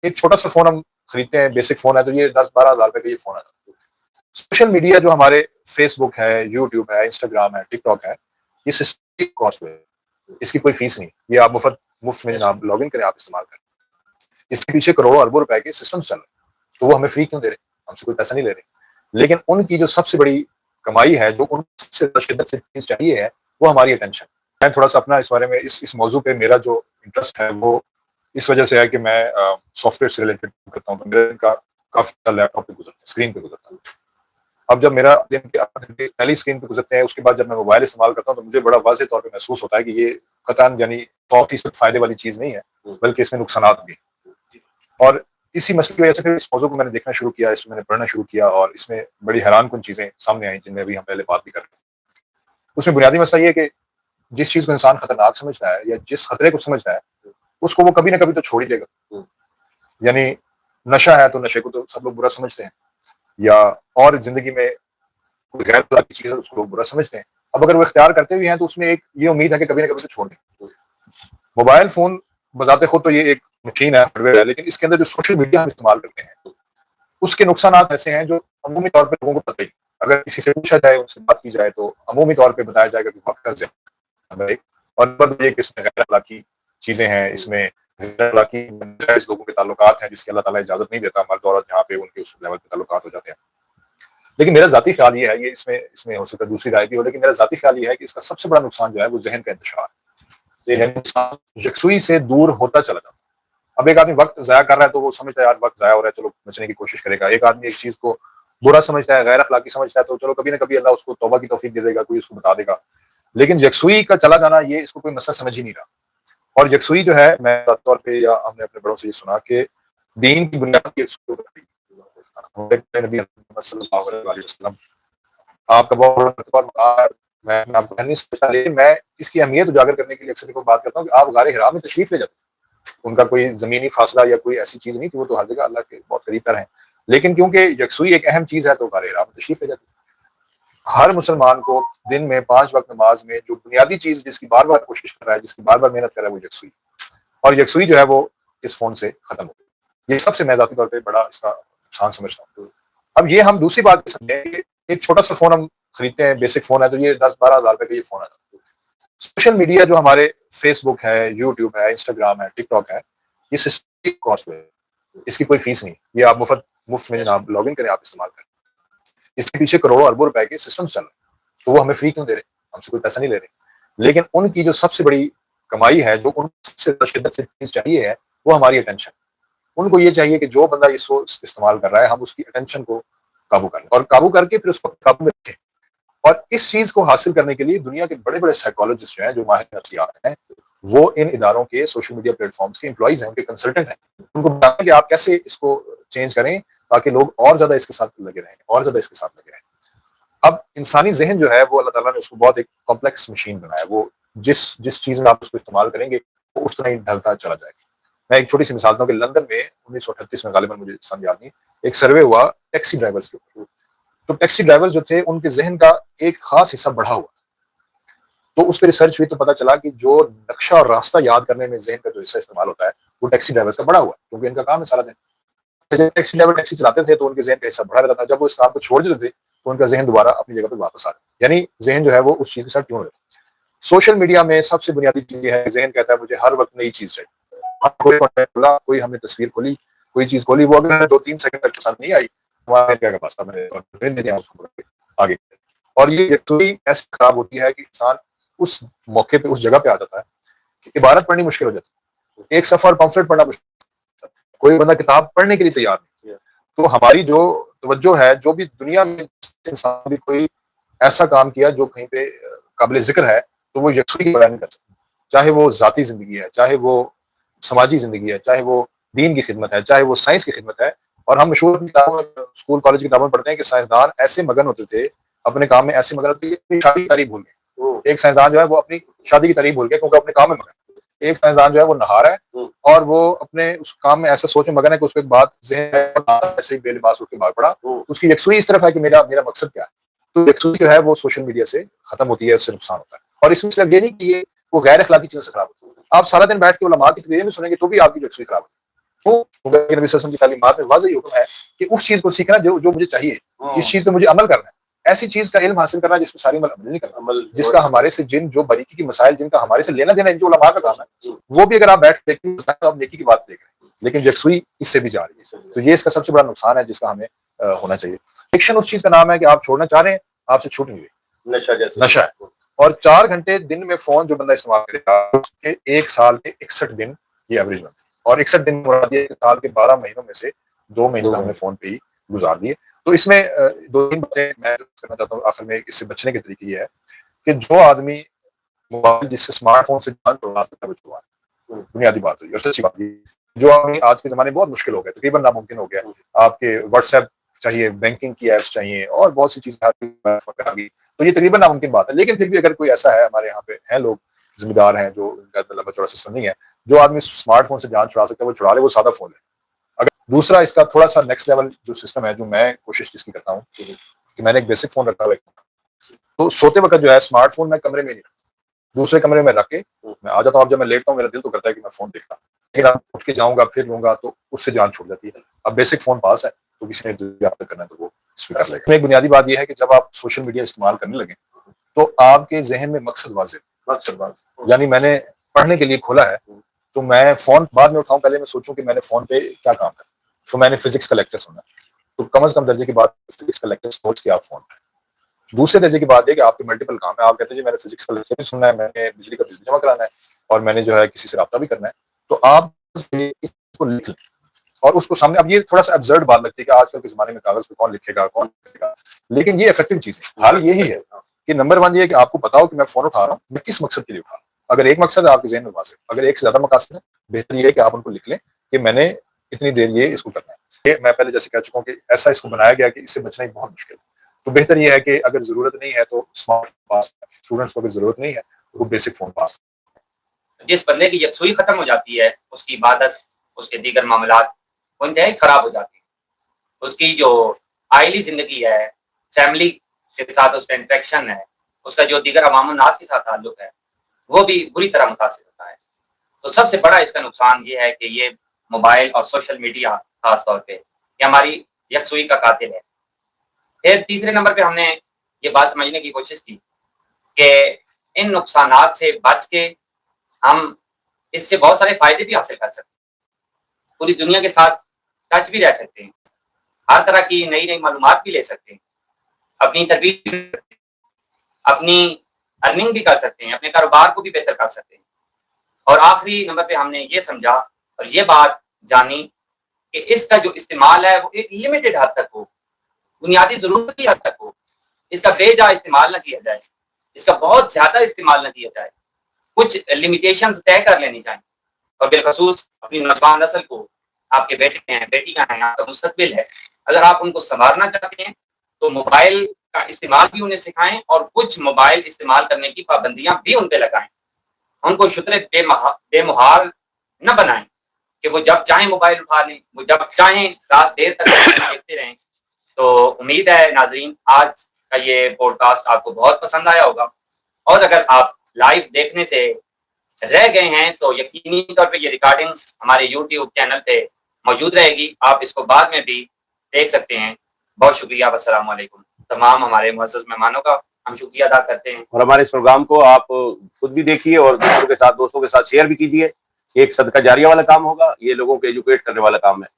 ایک چھوٹا سا فون ہم خریدتے ہیں، بیسک فون ہے تو یہ 10-12 ہزار روپے کا یہ فون ہے۔ سوشل میڈیا جو ہمارے فیس بک ہے، یوٹیوب ہے، انسٹاگرام ہے، ٹک ٹاک ہے، یہ سسٹم کاسٹ ہے، اس کی کوئی فیس نہیں، یہ آپ مفت میں جناب لاگ ان کریں، آپ استعمال کریں۔ اس کے پیچھے کروڑوں اربوں روپے کے سسٹم چل رہے ہیں، تو وہ ہمیں فری کیوں دے رہے ہیں؟ ہم سے کوئی پیسہ نہیں لے رہے، لیکن ان کی جو سب سے بڑی کمائی ہے، جو ان سب سے شدت سے چیز چاہیے ہے، وہ ہماری اٹینشن۔ میں تھوڑا سا اپنا اس بارے میں اس موضوع پہ میرا جو انٹرسٹ ہے وہ اس وجہ سے ہے کہ میں سافٹ ویئر سے ریلیٹڈ کرتا ہوں، تو میرے دن کا کافی لیپ ٹاپ پہ گزرتا ہے، اسکرین پہ گزرتا ہے۔ اب جب میرا دن کے 8 گھنٹے پہلی اسکرین پہ گزرتے ہیں، اس کے بعد جب میں موبائل استعمال کرتا ہوں تو مجھے بڑا واضح طور پہ محسوس ہوتا ہے کہ یہ قطعاً یعنی 100% فائدے والی چیز نہیں ہے، بلکہ اس میں نقصانات بھی ہیں۔ اور اسی مسئلے کی وجہ سے پھر اس موضوع کو میں نے دیکھنا شروع کیا، اس میں میں نے پڑھنا شروع کیا، اور اس میں بڑی حیران کن چیزیں سامنے آئیں جن میں ابھی ہم پہلے بات بھی کر رہے ہیں۔ اس میں بنیادی مسئلہ یہ ہے کہ جس چیز کو انسان خطرناک سمجھتا ہے یا جس خطرے کو سمجھتا ہے، اس کو وہ کبھی نہ کبھی تو چھوڑ ہی دے گا۔ یعنی نشہ ہے تو نشے کو تو سب لوگ برا سمجھتے ہیں، یا اور زندگی میں کوئی غیر اخلاقی چیز ہے اس کو لوگ برا سمجھتے ہیں۔ اب اگر وہ اختیار کرتے بھی ہیں تو اس میں ایک یہ امید ہے کہ کبھی نہ کبھی سے چھوڑ دیں۔ موبائل فون بذات خود تو یہ ایک مشین ہے، ہارڈ ویئر ہے، لیکن اس کے اندر جو سوشل میڈیا ہم استعمال کرتے ہیں اس کے نقصانات ایسے ہیں جو عمومی طور پہ لوگوں کو پتہ ہی، اگر کسی سے پوچھا جائے، ان سے بات کی جائے تو عمومی طور پہ بتایا جائے گا کہ وقت کا ضیاع ہے، اور نمبر یہ کہ اس میں غیر اخلاقی چیزیں ہیں، اس میں غیر اخلاقی ناجائز لوگوں کے تعلقات ہیں جس کی اللہ تعالیٰ اجازت نہیں دیتا، مرد عورت جہاں پہ ان کے اس لیول پہ تعلقات ہو جاتے ہیں۔ لیکن میرا ذاتی خیال یہ ہے، یہ اس میں ہو سکتا ہے دوسری رائے بھی ہو، لیکن میرا ذاتی خیال یہ ہے کہ اس کا سب سے بڑا نقصان جو ہے وہ ذہن کا انتشار ہے، یعنی انسان یکسوئی سے دور ہوتا چلا جاتا ہے۔ اب ایک آدمی وقت ضائع کر رہا ہے تو وہ سمجھتا ہے یار وقت ضائع ہو رہا ہے، چلو بچنے کی کوشش کرے گا۔ ایک آدمی ایک چیز کو برا سمجھتا ہے، غیر اخلاقی سمجھتا ہے، تو چلو کبھی نہ کبھی اللہ اس کو توبہ کی توفیق دے دے گا، کوئی اس کو بتا دے گا۔ لیکن یکسوئی کا چلا جانا یہ اس کو کوئی مسئلہ سمجھ ہی نہیں رہا۔ اور یکسوئی جو ہے، میں ذاتی طور پہ یا ہم نے اپنے بڑوں سے یہ سنا کہ دین کی بنیاد کی یکسوئی ہوتی ہے۔ نبی صلی اللہ علیہ وسلم آپ کا بہت بڑا میں آپ کو نہیں سمجھتا، لیکن میں اس کی اہمیت اجاگر کرنے کے لیے اکثر بات کرتا ہوں کہ آپ غار حرا میں تشریف لے جاتے ہیں۔ ان کا کوئی زمینی فاصلہ یا کوئی ایسی چیز نہیں تھی، وہ تو ہر جگہ اللہ کے بہت قریب تر ہیں، لیکن کیونکہ یکسوئی ایک اہم چیز ہے تو غار حرا میں تشریف لے جاتے ہیں۔ ہر مسلمان کو دن میں 5 وقت نماز میں جو بنیادی چیز جس کی بار بار کوشش کر رہا ہے، جس کی بار بار محنت کر رہا ہے، وہ یکسوئی، اور یکسوئی جو ہے وہ اس فون سے ختم ہو گئی۔ یہ سب سے میں ذاتی طور پہ بڑا اس کا نقصان سمجھتا ہوں۔ اب یہ ہم دوسری بات سمجھیں کہ ایک چھوٹا سا فون ہم خریدتے ہیں، بیسک فون ہے تو یہ 10-12 ہزار روپے کا یہ فون ہے۔ سوشل میڈیا جو ہمارے فیس بک ہے، یوٹیوب ہے، انسٹاگرام ہے، ٹک ٹاک ہے، یہ سسٹم کاسٹ ہے، اس کی کوئی فیس نہیں، یہ آپ مفت میں جناب لاگ ان کریں، آپ استعمال کریں۔ اس کے پیچھے کروڑوں اربوں روپے کے سسٹم چل رہے ہیں، تو وہ ہمیں فری کیوں دے رہے ہیں؟ ہم سے کوئی پیسہ نہیں لے رہے، لیکن ان کی جو سب سے بڑی کمائی ہے، جو ان سب سے شدت سے چیز چاہیے ہے، وہ ہماری اٹینشن۔ ان کو یہ چاہیے کہ جو بندہ یہ سورس استعمال کر رہا ہے، ہم اس کی اٹینشن کو قابو کر لیں، اور قابو کر کے پھر اس کو قابو میں رکھیں۔ اور اس چیز کو حاصل کرنے کے لیے دنیا کے بڑے بڑے سائیکالوجسٹ جو ہیں، جو ماہر نفسیات ہیں، وہ ان اداروں کے سوشل میڈیا پلیٹ فارمز کے امپلائیز ہیں، ان کے کنسلٹنٹ ہیں۔ ان کو بتائیں کہ آپ کیسے اس کو چینج کریں تاکہ لوگ اور زیادہ اس کے ساتھ لگے رہیں، اور زیادہ اس کے ساتھ لگے رہیں۔ اب انسانی ذہن جو ہے وہ اللہ تعالیٰ نے اس کو بہت ایک کمپلیکس مشین بنایا ہے، وہ جس چیز میں آپ اس کو استعمال کریں گے وہ اس طرح ہی ڈھلتا چلا جائے گا۔ میں ایک چھوٹی سی مثال دوں کہ لندن میں 1938 میں غالباً، مجھے سمجھ یاد نہیں، ایک سروے ہوا ٹیکسی ڈرائیورز کے اوپر، تو ٹیکسی ڈرائیور جو تھے ان کے ذہن کا ایک خاص حصہ بڑھا ہوا، تو اس پہ ریسرچ ہوئی تو پتہ چلا کہ جو نقشہ اور راستہ یاد کرنے میں ذہن کا جو حصہ استعمال ہوتا ہے وہ ٹیکسی ڈرائیورز کا بڑا ہوا ہے، کیونکہ ان کا کام ہے سارا دن۔ جب ٹیکسی ڈرائیور ٹیکسی چلاتے تھے تو ان کے ذہن کا حصہ بڑھا رہتا تھا، جب وہ اس کام کو چھوڑ دیتے تھے تو ان کا ذہن دوبارہ اپنی جگہ پہ واپس آ جاتا، یعنی ذہن جو ہے وہ اس چیز کے ساتھ ٹیون رہتا ہے۔ سوشل میڈیا میں سب سے بنیادی چیز یہ ہے، ذہن کہتا ہے مجھے ہر وقت نئی چیز چاہیے۔ کوئی کنٹینٹ کھولا، کوئی ہم نے تصویر کھولی، کوئی چیز کھولی، وہ اگر 2-3 سیکنڈ تک پسند نہیں آئی، ہمارے کیا پاس آگے۔ اور یہ یکسوئی ایسی خراب ہوتی ہے کہ انسان اس موقع پہ اس جگہ پہ آ جاتا ہے کہ عبارت پڑھنی مشکل ہو جاتی ہے، ایک صفحہ اور پمفلٹ پڑھنا مشکل، کوئی بندہ کتاب پڑھنے کے لیے تیار نہیں۔ تو ہماری جو توجہ ہے، جو بھی دنیا میں انسان بھی کوئی ایسا کام کیا جو کہیں پہ قابل ذکر ہے، تو وہ یکسوئی کی بیان نہیں کر سکتا، چاہے وہ ذاتی زندگی ہے، چاہے وہ سماجی زندگی ہے، چاہے وہ دین کی خدمت ہے، چاہے وہ سائنس کی خدمت ہے۔ اور ہم مشہور کتابوں، اسکول کالج کی کتابوں میں پڑھتے ہیں کہ سائنسدان ایسے مگن ہوتے تھے، اپنے کام میں ایسے مگن ہوتے تھے کہ اپنی شادی کی تاریخ بھول گئے۔ ایک سائنسدان جو ہے وہ اپنی شادی کی تاریخ بھول گیا کیونکہ اپنے کام میں مگن۔ ایک سائنسدان جو ہے وہ نہا رہا ہے اور وہ اپنے اس کام میں ایسا سوچ میں مگن ہے کہ اس کے بعد ذہن ایسے ہی بے لباس اٹھ کے بھاگ پڑا، اس کی یکسوئی اس طرف ہے کہ میرا مقصد کیا ہے۔ تو یکسوئی جو ہے وہ سوشل میڈیا سے ختم ہوتی ہے، اس سے نقصان ہوتا ہے۔ اور اس میں صرف یہ نہیں کہ یہ وہ غیر اخلاقی چیزوں سے خراب ہوتی ہے، آپ سارا دن بیٹھ کے علماء کی تقریریں میں سنیں گے تو بھی آپ کی یکسوئی خراب ہوتی ہے۔ وہ نبی صلی اللہ علیہ وسلم کی تعلیمات میں واضح حکم ہے کہ اس چیز کو سیکھنا جو مجھے چاہیے، جس چیز پہ مجھے عمل کرنا ہے، ایسی چیز کا علم حاصل کرنا جس میں ساری عمل نہیں کرنا، جس کا ہمارے سے جو باریکی کی مسائل جن کا ہمارے سے لینا دینا ان جو علماء کا کام ہے، وہ بھی اگر آپ بیٹھ دیکھتے ہیں تو آپ نیکی کی بات دیکھ رہے ہیں، لیکن یکسوئی اس سے بھی جا رہی ہے. تو یہ اس کا سب سے بڑا نقصان ہے جس کا ہمیں ہونا چاہیے. ایڈکشن اس چیز کا نام ہے کہ آپ چھوڑنا چاہ رہے ہیں، آپ سے چھوٹ نہیں رہی، نشہ ہے. اور 4 گھنٹے دن میں فون جو بندہ استعمال کرے گا، ایک سال کے 61 دن یہ ایوریج بنتی ہے. اور 61 دن مراد یہ سال کے 12 مہینوں میں سے 2 مہینے ہم نے فون پہ ہی گزار دیے. تو اس میں 2-3 باتیں میں کرنا چاہتا ہوں آخر میں. اس سے بچنے کے طریقے یہ ہے کہ جو آدمی موبائل جس سے اسمارٹ فون سے جان چھڑوا سکتا ہے وہ چھڑوا ہے. بنیادی بات ہوئی اور سچی بات یہ جو آدمی آج کے زمانے میں بہت مشکل ہو گیا، تقریباً ناممکن ہو گیا. آپ کے واٹس ایپ چاہیے، بینکنگ کی ایپس چاہیے، اور بہت سی چیزیں آ گئی، تو یہ تقریباً ناممکن بات ہے. لیکن پھر بھی اگر کوئی ایسا ہے، ہمارے یہاں پہ ہیں لوگ ذمہ دار ہیں جو لمبا چوڑا سسٹم نہیں ہے، جو آدمی اسمارٹ فون سے جان چھڑا سکتا ہے وہ چھڑا لے، وہ سادہ فون ہے. اگر دوسرا اس کا تھوڑا سا نیکسٹ لیول جو سسٹم ہے، جو میں کوشش اس کی کرتا ہوں کہ میں نے ایک بیسک فون رکھا ہوا ہے، تو سوتے وقت جو ہے اسمارٹ فون میں کمرے میں نہیں رکھتا، دوسرے کمرے میں رکھ کے میں آ جاتا ہوں. اب جب میں لیٹتا ہوں میرا دل تو کرتا ہے کہ میں فون دیکھتا، لیکن اب اٹھ کے جاؤں گا پھر لوں گا تو اس سے جان چھوڑ جاتی ہے. اب بیسک فون پاس ہے تو کسی نے یاد کرنا ہے تو وہ اس پہ کر لے گا. ایک بنیادی بات یہ ہے کہ جب آپ سوشل میڈیا استعمال کرنے لگیں تو آپ کے ذہن میں مقصد واضح، یعنی میں نے پڑھنے کے لیے کھولا ہے تو میں فون بعد میں اٹھاؤں، پہلے میں سوچوں کہ میں نے فون پہ کیا کام کرا. تو میں نے فزکس کا لیکچر سنا، تو کم از کم درجے کی بات فزکس کا لیکچر سوچ کے آپ فون پہ. دوسرے درجے کی بات ہے کہ آپ کے ملٹیپل کام ہے، آپ کہتے ہیں جی میں نے فزکس کا لیکچر بھی سننا ہے، میں نے بجلی کا بل جمع کرانا ہے، اور میں نے جو ہے کسی سے رابطہ بھی کرنا ہے. تو آپ اس کو لکھ لیں اور اس کو سامنے. اب یہ تھوڑا سا ابزرڈ بات لگتی ہے کہ آج کل کے زمانے میں کاغذ پہ کون لکھے گا، کون لکھے گا، لیکن یہ افیکٹو چیز ہے. حال یہی ہے کہ نمبر 1 یہ ہے کہ آپ کو بتاؤ کہ میں فون اٹھا رہا ہوں، میں کس مقصد کے لیے اٹھا رہا ہوں. اگر ایک مقصد ہے آپ کے ذہن میں واضح، اگر ایک سے زیادہ مقاصد ہے، بہتر یہ ہے کہ آپ ان کو لکھ لیں کہ میں نے اتنی دیر یہ اس کو کرنا ہے. میں پہلے جیسے کہہ چکا ہوں کہ ایسا اس کو بنایا گیا کہ اس سے بچنا ہی بہت مشکل ہے. تو بہتر یہ ہے کہ اگر ضرورت نہیں ہے تو اسمارٹ فون پاس، اسٹوڈنٹس کو اگر ضرورت نہیں ہے تو وہ بیسک فون پاس. جس بندے کی یکسوئی ختم ہو جاتی ہے، اس کی عبادت، اس کے دیگر معاملات وہ انتہائی خراب ہو جاتے ہیں. اس کی جو آئلی زندگی ہے، فیملی کے ساتھ اس کا انٹریکشن ہے، اس کا جو دیگر عوام الناس کے ساتھ تعلق ہے، وہ بھی بری طرح متاثر ہوتا ہے. تو سب سے بڑا اس کا نقصان یہ ہے کہ یہ موبائل اور سوشل میڈیا خاص طور پہ یہ ہماری یکسوئی کا قاتل ہے. پھر تیسرے نمبر پہ ہم نے یہ بات سمجھنے کی کوشش کی کہ ان نقصانات سے بچ کے ہم اس سے بہت سارے فائدے بھی حاصل کر سکتے ہیں. پوری دنیا کے ساتھ ٹچ بھی رہ سکتے ہیں، ہر طرح کی نئی نئی معلومات بھی لے سکتے ہیں، اپنی تربیت، اپنی ارننگ بھی کر سکتے ہیں، اپنے کاروبار کو بھی بہتر کر سکتے ہیں. اور آخری نمبر پہ ہم نے یہ سمجھا اور یہ بات جانی کہ اس کا جو استعمال ہے وہ ایک لمیٹڈ حد تک ہو، بنیادی ضرورت کی حد تک ہو. اس کا بے جا استعمال نہ کیا جائے، اس کا بہت زیادہ استعمال نہ کیا جائے. کچھ لمیٹیشنز طے کر لینی چاہیے. اور بالخصوص اپنی نوجوان نسل کو، آپ کے بیٹے ہیں، بیٹیاں ہیں، آپ کا مستقبل ہے، اگر آپ ان کو سنوارنا چاہتے ہیں تو موبائل کا استعمال بھی انہیں سکھائیں اور کچھ موبائل استعمال کرنے کی پابندیاں بھی ان پہ لگائیں. ان کو شتر بے مہار نہ بنائیں کہ وہ جب چاہیں موبائل اٹھا لیں، وہ جب چاہیں رات دیر تک دیکھتے رہیں. تو امید ہے ناظرین آج کا یہ پوڈ کاسٹ آپ کو بہت پسند آیا ہوگا، اور اگر آپ لائیو دیکھنے سے رہ گئے ہیں تو یقینی طور پہ یہ ریکارڈنگ ہمارے یوٹیوب چینل پہ موجود رہے گی، آپ اس کو بعد میں بھی دیکھ سکتے ہیں. بہت شکریہ، السلام علیکم. تمام ہمارے معزز مہمانوں کا ہم شکریہ ادا کرتے ہیں. اور ہمارے اس پروگرام کو آپ خود بھی دیکھیے اور دوستوں کے ساتھ شیئر بھی کیجیے. ایک صدقہ جاریہ والا کام ہوگا، یہ لوگوں کو ایجوکیٹ کرنے والا کام ہے.